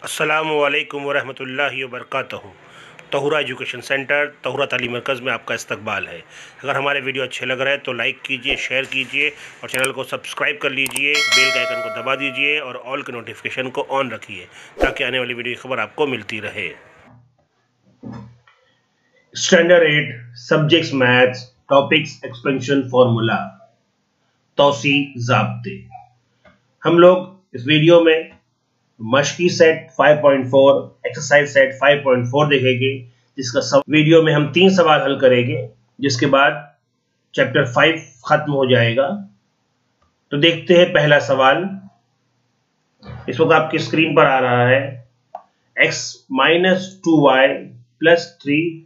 अस्सलामुअलैकुम वरहमतुल्लाहि वबरकातुहू। तहुरा education centre, तहुरा तालीम मरकज़ में आपका इस्तकबाल है। अगर हमारे वीडियो अच्छे लग रहे हैं तो लाइक कीजिए, शेयर कीजिए और चैनल को सब्सक्राइब कर लीजिए। बेल के आइकन को दबा दीजिए और ऑल के नोटिफिकेशन को ऑन रखिए ताकि आने वाली वीडियो की खबर आपको मिलती रहे। Standard 8 subjects maths topics expansion formula तौसी ज़ाब्ते। हम लोग इस वीडियो में मशकी सेट 5.4 एक्सरसाइज सेट 5.4 देखेंगे, जिसका वीडियो में हम 3 सवाल हल करेंगे, जिसके बाद चैप्टर 5 खत्म हो जाएगा। तो देखते हैं पहला सवाल। इस वक्त आपकी स्क्रीन पर आ रहा है x minus 2y plus 3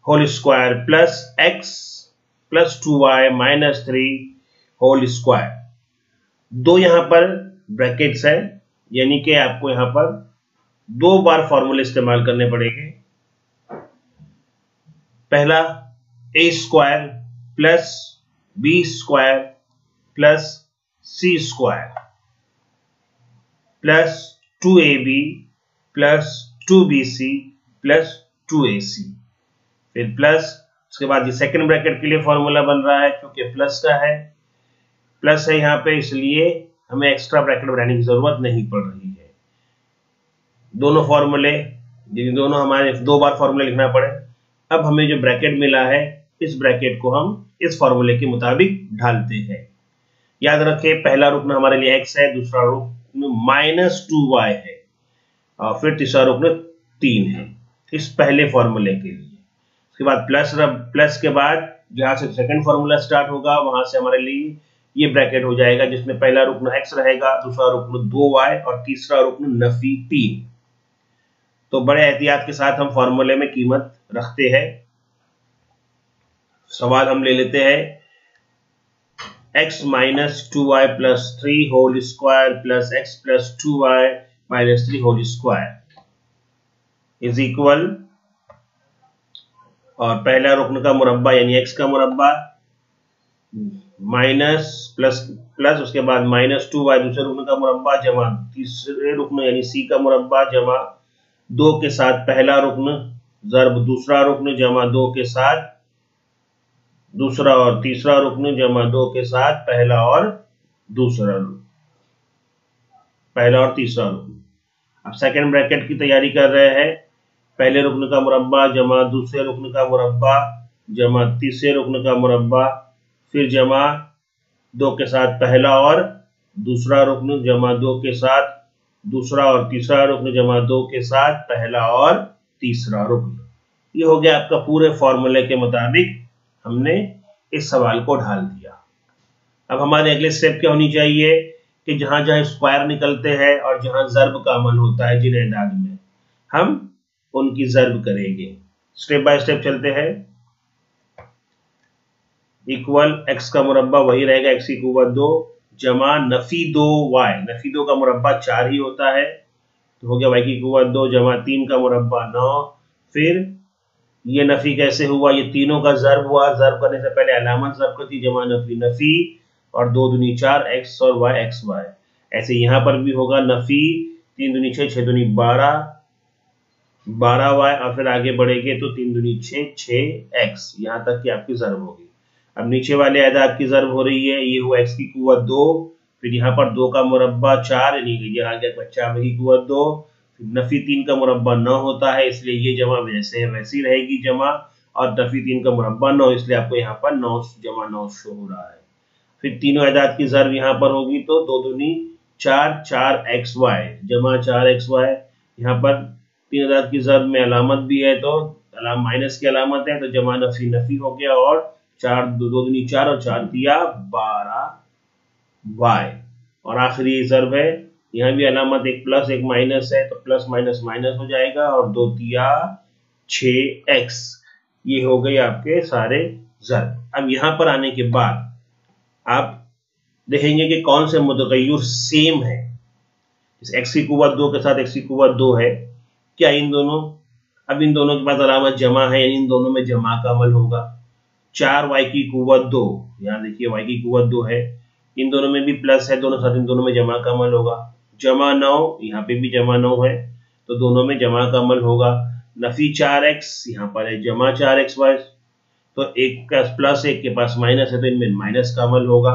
whole square plus x plus 2y minus 3 whole square. दो यहां पर ब्रैकेट्स है, यानी कि आपको यहां पर 2 बार फॉर्मूले इस्तेमाल करने पड़ेंगे। पहला a square plus b square plus c square plus 2ab plus 2bc plus 2ac, फिर प्लस उसके बाद ये सेकंड ब्रैकेट के लिए फॉर्मूला बन रहा है, क्योंकि प्लस का है, प्लस है यहाँ पे, इसलिए हमें एक्स्ट्रा ब्रैकेट बनाने की जरूरत नहीं पड़ रही है। दोनों फॉर्मूले, दोनों हमारे 2 बार फॉर्मूले लिखना पड़े। अब हमें जो ब्रैकेट मिला है, इस ब्रैकेट को हम इस फॉर्मूले के मुताबिक ढालते हैं। याद रखें, पहला रुकन हमारे लिए x है, दूसरा रुकन माइनस 2y है और फिर तीसरा रुकन 3 है इस पहले फॉर्मूले के लिए। उसके बाद प्लस के बाद जहां से सेकंड फॉर्मूला स्टार्ट होगा, वहां से हमारे लिए ये ब्रैकेट हो जाएगा, जिसमें पहला रुकन x रहेगा, दूसरा रुकन 2y और तीसरा रुकन नफी 3। तो बड़े एहतियात के साथ हम फॉर्मूले में कीमत रखते हैं। सवाल हम ले लेते हैं, x minus 2y plus 3 whole square plus x plus 2y minus 3 whole square is equal, और पहला रुकन का मुरब्बा यानी x का मुरब्बा माइनस प्लस उसके बाद माइनस 2y दूसरे रुकन का मुरब्बा जमा तीसरे रुकन यानी c का मुरब्बा जमा 2 के साथ पहला रुकन ज़र्ब दूसरा रुकन जमा 2 के साथ दूसरा और तीसरा रुकन जमा 2 के साथ पहला और दूसरा रुकन, पहला और तीसरा रुकन। अब सेकंड ब्रैकेट की तैयारी कर रहे हैं। पहले रुकन का मुरब्बा जमा दूसरे रुकन का मुरब्बा जमा तीसरे रुकन का मुरब्बा, फिर जमा 2 के साथ पहला और दूसरा रुकन जमा 2 के साथ दूसरा और तीसरा रुकन जमा 2 के साथ पहला और तीसरा रुकन। ये हो गया आपका पूरे फॉर्मूले के मुताबिक हमने इस सवाल को ढाल दिया। अब हमारे अगले स्टेप क्या होनी चाहिए कि जहां जहां स्क्वायर निकलते हैं और जहां ज़र्ब का अमल होता है जिन एदाद में, हम उनकी ज़र्ब करेंगे। स्टेप बाय स्टेप चलते हैं। इक्वल x का मुरब्बा वही रहेगा, x की कुव्वत 2 जमा नफी 2y, नफी 2 का मुरब्बा 4 ही होता है, तो हो गया y की कुव्वत 2 जमा 3 का मुरब्बा 9। फिर ये नफी कैसे हुआ, ये तीनों का ज़र्ब हुआ, ज़र्ब करने से पहले अलामत ज़र्ब करती जमा नफी नफी और 2 दूनी 4 x और y x y। ऐसे यहाँ पर भी होगा नफी 3 दूनी 6 6 दूनी 12 y और फिर आगे बढ़ेंगे तो 3 दूनी 6 x, यहाँ तक कि आपकी ज़र्ब होगी। अब नीचे वाले अदाद की ज़र्ब हो रही है, ये हुआ x की कुव्वत 2, फिर यहाँ पर 2 का मुरब्बा 4 यानी कि ये आ गया बच्चा की कुव्वत 2, नफी 3 का मुरब्बा 9 होता है, इसलिए ये जमा वैसे है वैसी रहेगी जमा, और नफी 3 का मुरब्बा 9, इसलिए आपको यहाँ पर 9 जमा 9 शो हो रहा है। फिर तीनों अदाद की ज़र्ब यहाँ पर होगी तो 2 दूनी 4 4 xy जमा 4 xy। यहाँ पर 3 अदाद की ज़र्ब में अलामत भी है तो माइनस की अलामत है, तो जमा नफी नफी हो गया, और 4 2 दूनी 4 और 4 दिया 12y, और आखिरी ज़र्ब है, यहाँ भी अलामत एक प्लस एक माइनस है, तो प्लस माइनस माइनस हो जाएगा, और 2 दिया 6x। ये हो गए आपके सारे ज़र्ब। अब यहाँ पर आने के बाद आप देखेंगे कि कौन से मुतगय्यर सेम है। इस x की कुव्वत 2 के साथ x की कुव्वत 2 है, क्या इन दोनों, अब इन दोनों के पास अलामत जमा है, यानी इन दोनों में जमा का अमल होगा। 4y की कुव्वत 2, यहाँ देखिए y की कुव्वत 2 है, इन दोनों में भी प्लस है, दोनों साथ इन दोनों में जमा का अमल होगा। जमा 9, यहाँ पे भी जमा 9 है, तो दोनों में जमा का अमल होगा। नफी 4x, यहाँ पर है जमा 4xy, तो एक का प्लस एक के पास माइनस है, तो इनमें माइनस का अमल होगा।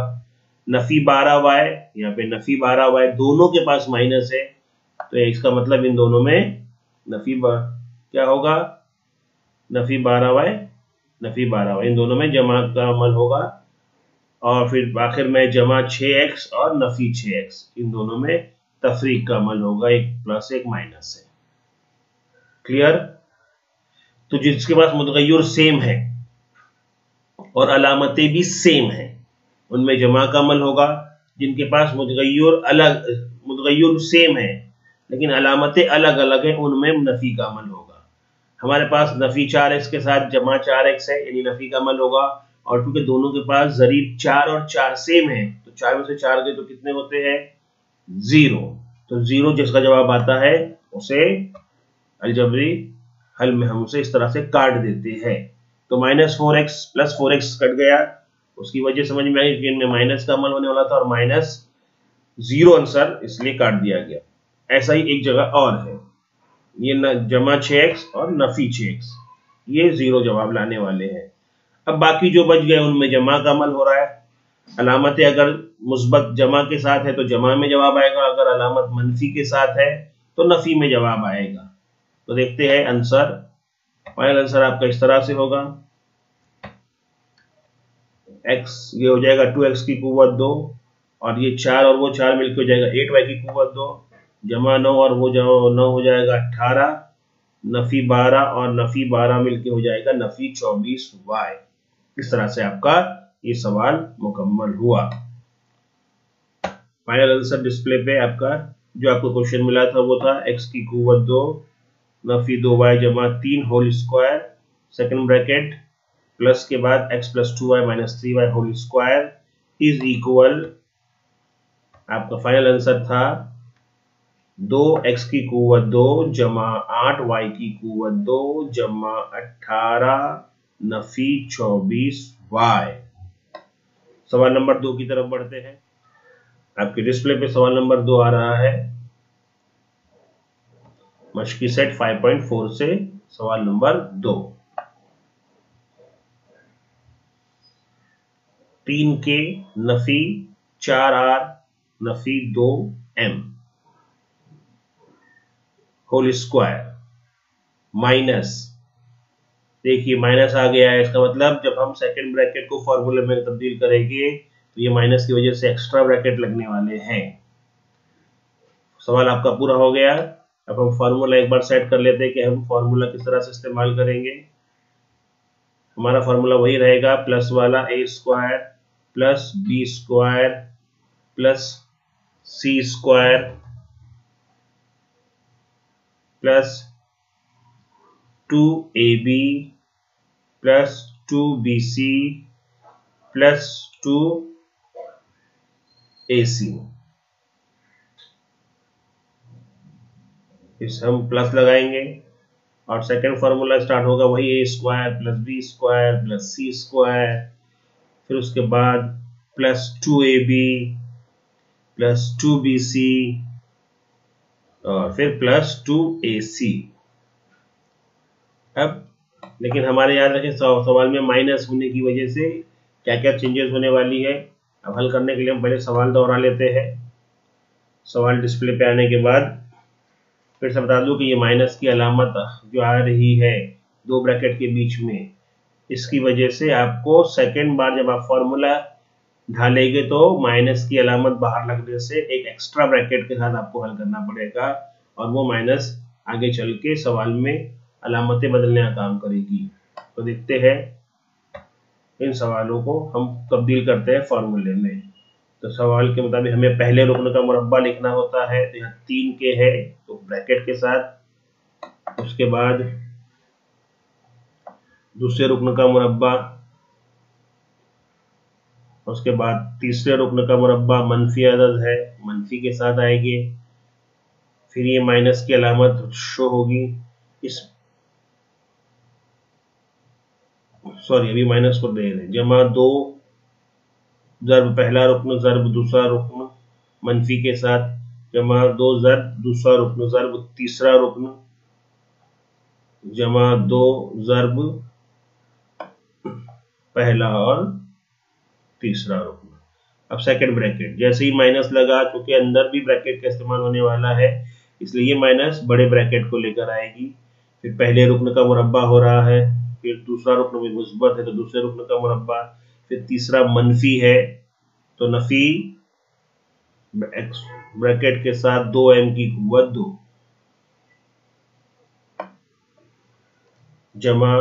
नफी 12y, यहाँ पे नफी 12y, दोनों के पास माइनस है, तो इसका मतलब इन दोनों में क्या होगा, नफी 12y इन दोनों में जमा का अमल होगा। और फिर आखिर में जमा 6x और नफी 6x, इन दोनों में तफरीक का अमल होगा, एक प्लस एक माइनस है। क्लियर? तो जिसके पास मुतगय्यर सेम है और अलामतें भी सेम है, उनमें जमा का अमल होगा। जिनके पास मुतगय्यर सेम है लेकिन अलामतें अलग अलग हैं, उनमें नफी का अमल होगा। हमारे पास नफी 4x के साथ जमा 4x है, यानी नफी का अमल होगा। और क्योंकि दोनों के पास जरीब 4 और 4 सेम है, तो 4 में से 4 गए तो कितने होते हैं, 0। तो 0 जिसका जवाब आता है उसे अलजबरी हल में हम उसे इस तरह से काट देते हैं। तो -4x प्लस 4x कट गया, उसकी वजह समझ में आई कि इनमें माइनस का अमल होने वाला था और -0 आंसर इसलिए काट दिया गया। ऐसा ही एक जगह और है, ये जमा 6x और नफी 6x, ये 0 जवाब लाने वाले हैं। अब बाकी जो बच गए उनमें जमा का अमल हो रहा है। अलामतें अगर मुस्बत जमा के साथ है तो जमा में जवाब आएगा, अगर अलामत मनफी के साथ है तो नफी में जवाब आएगा। तो देखते हैं आंसर। फाइनल आंसर आपका इस तरह से होगा, x ये हो जाएगा 2x की कुव्वत 2, और ये 4 और वो 4 मिलकर हो जाएगा 8y की कुव्वत 2, जमा 9 और वो 9 हो जाएगा 18, नफी 12 और नफी 12 मिलके हो जाएगा नफी 24y। इस तरह से आपका ये सवाल मुकम्मल हुआ। फाइनल आंसर डिस्प्ले पे आपका जो आपको क्वेश्चन मिला था वो था x की कुव्वत 2 नफी 2y जमा 3 whole square, second bracket, plus के बाद x plus 2y minus 3y whole square is equal, आपका फाइनल आंसर था 2x की कुव्वत 2 जमा 8y की कुव्वत 2 जमा 18 नफी 24y। सवाल नंबर 2 की तरफ बढ़ते हैं। आपके डिस्प्ले पे सवाल नंबर 2 आ रहा है, मशकी सेट 5.4 से सवाल नंबर 2। 3k नफी 4r नफी 2m होल स्क्वायर माइनस, देखिए माइनस आ गया है, इसका मतलब जब हम सेकंड ब्रैकेट को फॉर्मूले में तब्दील करेंगे तो ये माइनस की वजह से एक्स्ट्रा ब्रैकेट लगने वाले हैं। सवाल आपका पूरा हो गया। अब हम फॉर्मूला एक बार सेट कर लेते हैं कि हम फॉर्मूला किस तरह से इस्तेमाल करेंगे। हमारा फॉर्मूला वही रहेगा, प्लस वाला a square plus b square plus c square plus 2ab plus 2bc plus 2ac। इस हम प्लस लगाएंगे और सेकंड फार्मूला स्टार्ट होगा वही a square plus b square plus c square, फिर उसके बाद प्लस 2ab प्लस 2bc और फिर प्लस 2ac। अब लेकिन हमारे याद रखें सवाल में माइनस होने की वजह से क्या क्या चेंजेस होने वाली है। अब हल करने के लिए हम पहले सवाल दोहरा लेते हैं। सवाल डिस्प्ले पे आने के बाद फिर से बता दूं कि ये माइनस की अलामत जो आ रही है दो ब्रैकेट के बीच में, इसकी वजह से आपको सेकंड बार जब आप फॉर्मूला ढालेंगे तो माइनस की अलामत बाहर लगने से एक एक्स्ट्रा ब्रैकेट के साथ आपको हल करना पड़ेगा, और वो माइनस आगे चल के सवाल में अलामतें बदलने का काम करेगी। तो देखते हैं इन सवालों को हम तब्दील करते हैं फॉर्मूले में। तो सवाल के मुताबिक हमें पहले रुकन का मुरब्बा लिखना होता है, तो यहाँ 3k है तो ब्रैकेट के साथ, उसके बाद दूसरे रुकन का मुरब्बा, उसके बाद तीसरे रुकन का मुरब्बा मनफी अदद है मनफी के साथ आएगी, फिर ये माइनस की अलामत शो होगी इस अभी माइनस को दे रहे, जमा 2 जर्ब पहला रुकन जर्ब दूसरा रुकन मनफी के साथ, जमा 2 ज़र्ब दूसरा रुकन ज़र्ब तीसरा रुकन जमा 2 ज़र्ब पहला और तीसरा रुकन। अब सेकंड ब्रैकेट जैसे ही माइनस लगा, चूंकि अंदर भी ब्रैकेट का इस्तेमाल होने वाला है इसलिए ये माइनस बड़े ब्रैकेट को लेकर आएगी। फिर पहले रुकन का मुरब्बा हो रहा है, फिर दूसरा रुकन भी मुस्बत है तो दूसरे रुकन का मुरब्बा, फिर तीसरा मनफी है तो नफी ब्रैकेट के साथ 2m की कुव्वत 2 जमा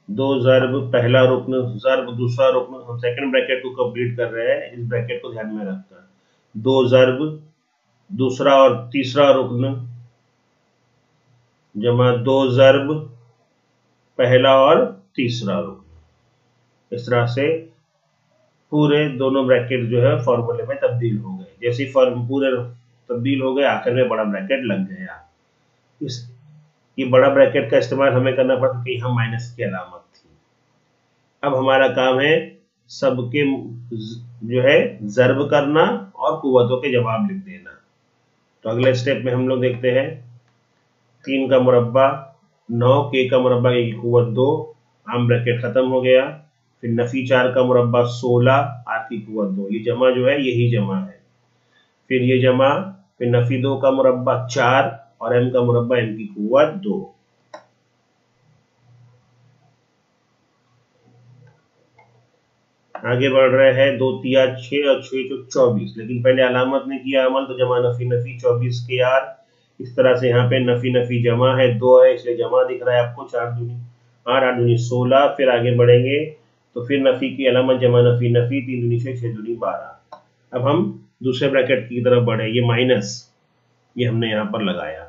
2 ज़र्ब पहला रुकन ज़र्ब दूसरा रुकन। हम सेकंड ब्रैकेट को कंप्लीट कर रहे हैं, इस ब्रैकेट को ध्यान में रखकर 2 ज़र्ब दूसरा और तीसरा रुकन जमा 2 ज़र्ब पहला और तीसरा रुकन। इस तरह से पूरे दोनों ब्रैकेट जो है फॉर्मूले में तब्दील हो गए। जैसे ही पूरे तब्दील हो गए आखिर में बड़ा ब्रैकेट लग गया। ये बड़ा ब्रैकेट का इस्तेमाल हमें करना पड़ता कि यहाँ माइनस की अलामत थी। अब हमारा काम है सबके जो है ज़र्ब करना और कुव्वतों के जवाब लिख देना। तो अगले स्टेप में हम लोग देखते हैं 3 का मुरब्बा 9 के का मुरब्बा की कुव्वत 2 आम ब्रैकेट खत्म हो गया। फिर नफी 4 का मुरब्बा 16 आर की कुव्वत 2, ये जमा जो है यही जमा है। फिर ये जमा, फिर नफी 2 का मुरब्बा 4 और m का मुरब्बा m की कुव्वत 2। आगे बढ़ रहे हैं 2 तिया 6 और 6 चौक 24, लेकिन पहले अलामत ने किया अमल तो जमा नफी नफी 24 के यार। इस तरह से यहाँ पे नफी नफी जमा है 2 है इसलिए जमा दिख रहा है आपको 4 दूनी 8 8 दूनी 16। फिर आगे बढ़ेंगे तो फिर नफी की अलामत जमा नफी नफी 3 दूनी 6 6 दूनी 12। अब हम दूसरे ब्रैकेट की तरफ बढ़े, ये माइनस ये हमने यहाँ पर लगाया।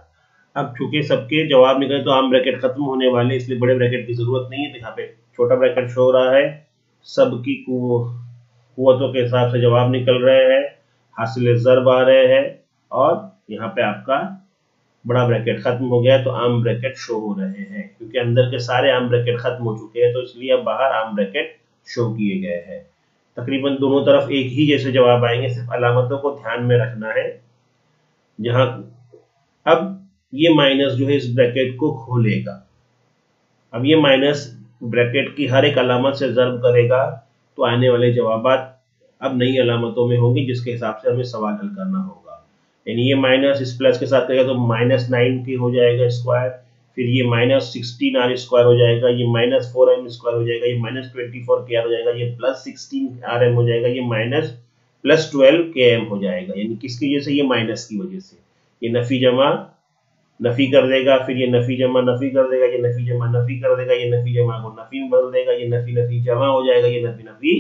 अब चूंकि सबके जवाब निकले तो आम ब्रैकेट खत्म होने वाले इसलिए बड़े ब्रैकेट की जरूरत नहीं है। तो यहाँ पे छोटा ब्रैकेट शो हो रहा है, सबकी कुव्वतों के हिसाब से जवाब निकल रहे हैं, हासिल ज़र्ब आ रहे हैं और यहाँ पे आपका बड़ा ब्रैकेट खत्म हो गया है तो आम ब्रैकेट शो हो रहे हैं। क्योंकि अंदर के सारे आम ब्रैकेट खत्म हो चुके हैं तो इसलिए अब बाहर आम ब्रैकेट शो किए गए हैं। तकरीबन दोनों तरफ एक ही जैसे जवाब आएंगे, सिर्फ अलामतों को ध्यान में रखना है। जहां अब ये माइनस जो है इस ब्रैकेट को खोलेगा। अब ये माइनस ब्रैकेट की हर एक अलामत से ज़र्ब करेगा तो आने वाले जवाबात अब नई अलामतों में होंगी जिसके हिसाब से हमें सवाल हल करना होगा। यानी ये माइनस इस प्लस के साथ करेगा तो -9 के हो जाएगा स्क्वायर, फिर ये -16r स्क्वायर हो जाएगा, ये -4m स्क्वायर हो जाएगा, ये -24 के हो जाएगा, ये +16rm हो जाएगा, ये +12 km हो जाएगा। यानी किसकी वजह से? ये माइनस की वजह से। ये नफी जमा नफी कर देगा, फिर ये नफी जमा नफी कर देगा, ये नफी जमा नफी कर देगा, ये नफी जमा को नफी में बदल देगा, ये नफी नफी जमा हो जाएगा, ये नफी नफी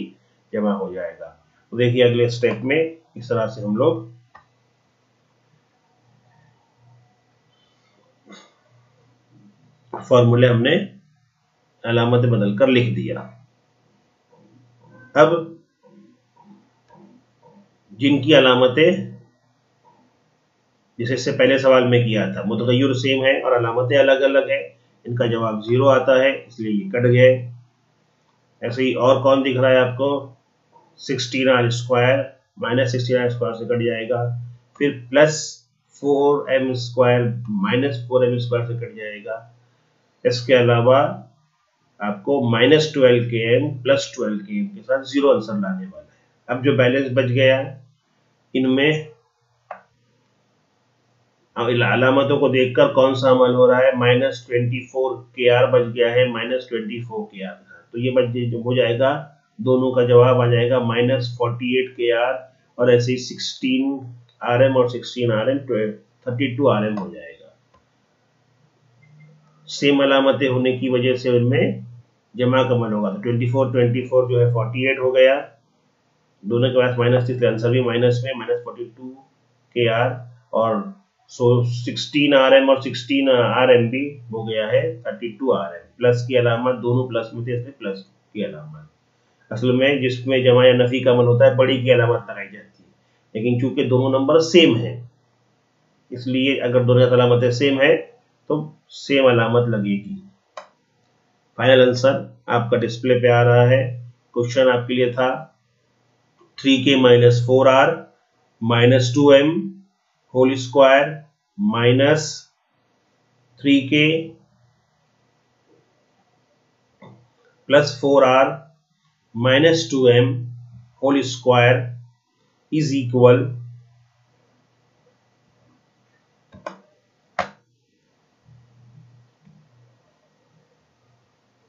जमा हो जाएगा। तो देखिए अगले स्टेप में इस तरह से हम लोग फॉर्मूले हमने अलामतें बदल कर लिख दिया। अब जिनकी अलामतें जैसे इससे पहले सवाल में किया था मुतगय्यर सेम है और अलामतें अलग अलग है, इनका जवाब 0 आता है इसलिए ये कट गए। ऐसे ही और कौन दिख रहा है आपको? 16r स्क्वायर -16r स्क्वायर से कट जाएगा, फिर +4m स्क्वायर -4m स्क्वायर से कट जाएगा। इसके अलावा आपको -12 km +12 km के साथ 0 आंसर लाने वाला है। अब जो बैलेंस बच गया इनमें अलामतों को देखकर कौन सा अमल हो रहा है? -24 kr बच गया है, -24 kr का, तो ये बच हो जाएगा, दोनों का जवाब आ जाएगा -48 kr और ऐसे ही 16rm और 16rm 32rm हो जाएगा। सेम अलामतें होने की वजह से उनमें जमा का अमल होगा तो 24 जो है 48 हो गया, दोनों के पास माइनस थी इसलिए आंसर भी माइनस में -42 kr और 16rm और 16rm भी हो गया है 32rm। प्लस की अलामत दोनों प्लस में थे इसलिए प्लस की अलामत। असल में जिसमें जमा या नफी का अमल होता है बड़ी की अलामत लगाई जाती है, लेकिन चूंकि दोनों नंबर सेम है इसलिए अगर दोनों अलामतें सेम है तो सेम अलामत लगेगी। फाइनल आंसर आपका डिस्प्ले पे आ रहा है। क्वेश्चन आपके लिए था 3k - 4r -2m whole square minus 3k plus 4r minus 2m whole square is equal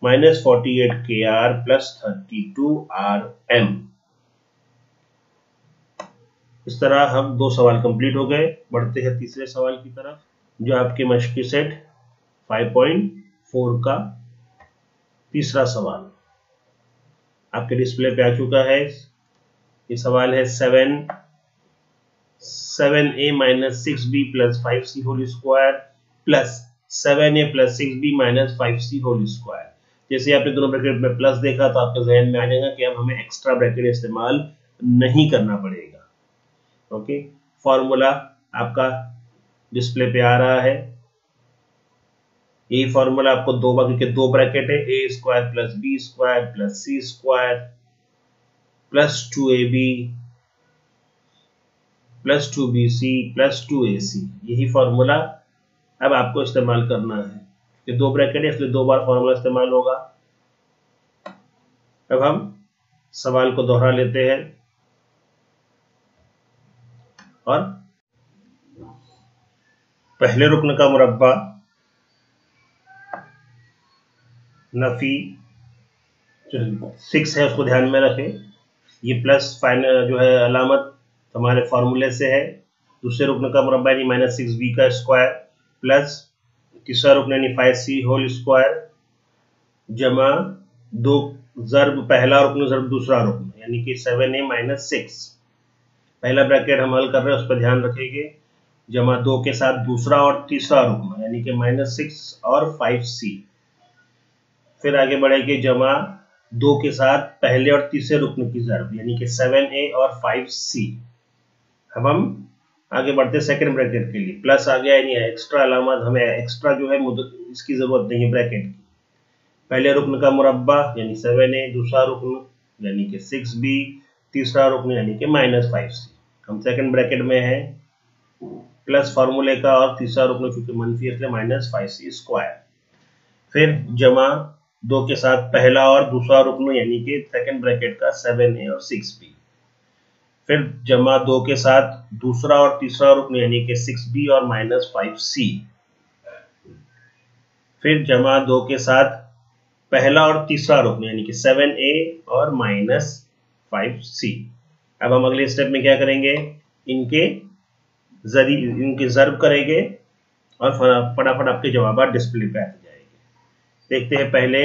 minus 48kr plus 32rm। इस तरह हम दो सवाल कंप्लीट हो गए। बढ़ते हैं तीसरे सवाल की तरफ, जो आपके मश्की सेट 5.4 का तीसरा सवाल आपके डिस्प्ले पे आ चुका है। ये सवाल है 7a minus 6b plus 5c whole square plus 7a plus 6b minus 5c whole square. जैसे आपने दोनों ब्रैकेट में प्लस देखा तो आपके जहन में आ जाएगा कि अब हमें एक्स्ट्रा ब्रैकेट इस्तेमाल नहीं करना पड़ेगा। ओके, फॉर्मूला आपका डिस्प्ले पे आ रहा है। ये फॉर्मूला आपको दो बार, क्योंकि दो ब्रैकेट है, A square plus B square plus C square plus 2ab plus 2bc plus 2ac, यही फॉर्मूला अब आपको इस्तेमाल करना है। कि दो ब्रैकेट है इसलिए दो बार फॉर्मूला इस्तेमाल होगा। अब हम सवाल को दोहरा लेते हैं और पहले रुकन का मुरब्बा नफी 6 है, उसको ध्यान में रखें। ये प्लस फाइनल जो है अलामत हमारे फॉर्मूले से है। दूसरे रुकन का मुरब्बा यानी माइनस 6b का स्क्वायर प्लस तीसरा रुकन यानी 5c होल स्क्वायर जमा दो ज़र्ब पहला रुकन ज़र्ब दूसरा रुकन यानी कि 7a माइनस 6। पहला ब्रैकेट हम हल कर रहे हैं, उस पर ध्यान रखेंगे। जमा 2 के साथ दूसरा और तीसरा रुकन यानी कि माइनस 6 और 5c। फिर आगे बढ़ेंगे जमा 2 के साथ पहले और तीसरे रुकन की ज़र्ब यानी कि 7a और 5c। अब हम आगे बढ़ते सेकंड ब्रैकेट के लिए। प्लस आ गया यानी एक्स्ट्रा अलामत, हमें एक्स्ट्रा जो है इसकी जरूरत नहीं है ब्रैकेट की। पहले रुकन का मुरब्बा यानी 7a, दूसरा रुकन यानी कि 6b, तीसरा रुकन यानी कि माइनस 5c। हम सेकंड ब्रैकेट में है प्लस फार्मूले का और तीसरा रुकन चूंकि मनफी है इसलिए माइनस 5c स्क्वायर। फिर जमा 2 के साथ पहला और दूसरा रुकन यानी कि सेकंड ब्रैकेट का 7a और 6b। फिर जमा 2 के साथ दूसरा और तीसरा रुकन यानी कि 6b और माइनस 5c। फिर जमा 2 के साथ पहला और तीसरा रुकन यानी कि 7a और माइनस 5c। अब हम अगले स्टेप में क्या करेंगे, इनके ज़र्ब करेंगे और फटाफट आपके जवाब डिस्प्ले पे आ जाएंगे। देखते हैं पहले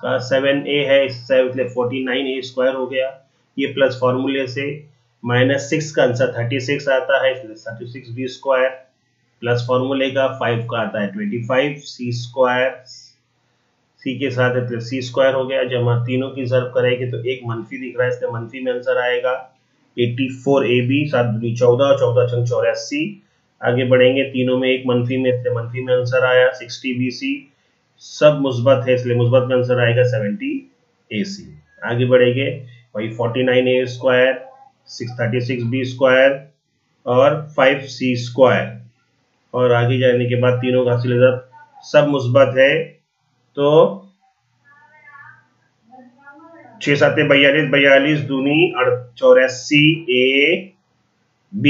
का 7a है, इसलिए 49a स्क्वायर हो गया। ये प्लस फॉर्मूले से माइनस 6 का आंसर 36 आता है, इसलिए 36b स्क्वायर प्लस फॉर्मूले का 5 का आता है 25c स्क्वायर। सी के साथ है प्लस सी स्क्वायर हो गया। जब हम तीनों की ज़र्ब करेंगे तो एक मनफी दिख रहा है, इसलिए मनफी में आंसर आएगा 84ab, 7 दूनी 14, 14 छंग 84। आगे बढ़ेंगे, तीनों में एक मनफी में, इसलिए मनफी में आंसर आया 60bc। सब मुस्बत है इसलिए मुस्बत में आंसर आएगा 70ac। आगे बढ़ेंगे, वही 49a स्क्वायर, 636b स्क्वायर और 5c स्क्वायर। और आगे जाने के बाद तीनों का हासिल सब मुस्बत है, तो 6 7 42, 42 दूनी 84ab।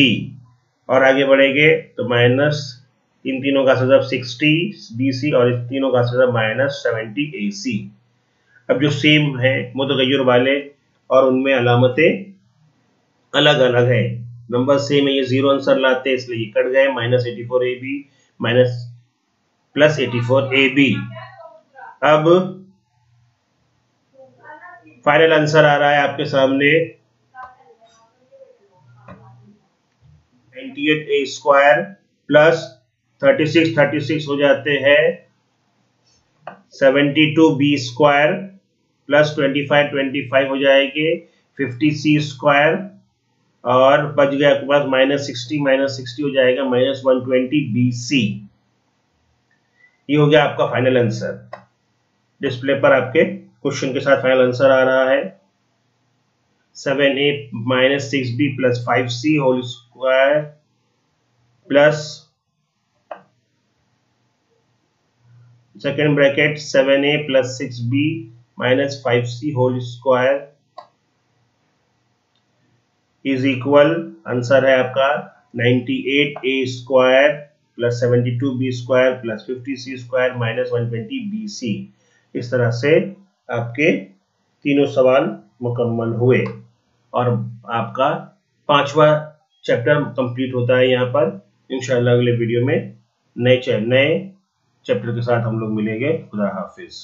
और आगे बढ़ेंगे तो माइनस इन तीनों का सज़ब 60bc और इस तीनों का सज़ब माइनस 70ac। अब जो सेम है मुतगय्यर वाले और उनमें अलामतें अलग अलग है, नंबर सेम है, ये 0 आंसर लाते हैं इसलिए ये कट गए। Minus 84ab minus plus 84ab। अब फाइनल आंसर आ रहा है आपके सामने 98a स्क्वायर प्लस 36 हो जाते हैं 72b स्क्वायर प्लस 25 हो जाएंगे 50c स्क्वायर। और बच गया आपके पास माइनस 60 हो जाएगा माइनस 120bc। ये हो गया आपका फाइनल आंसर। डिस्प्ले पर आपके क्वेश्चन के साथ फाइनल आंसर आ रहा है 7a minus 6b plus 5c whole square plus second bracket 7a plus 6b minus 5c whole square is equal, answer है आपका 98a square plus 72b square plus 50c square minus 120bc। इस तरह से आपके तीनों सवाल मुकम्मल हुए और आपका 5वां चैप्टर कंप्लीट होता है यहाँ पर। इंशाल्लाह अगले वीडियो में नए चैप्टर के साथ हम लोग मिलेंगे। खुदा हाफिज।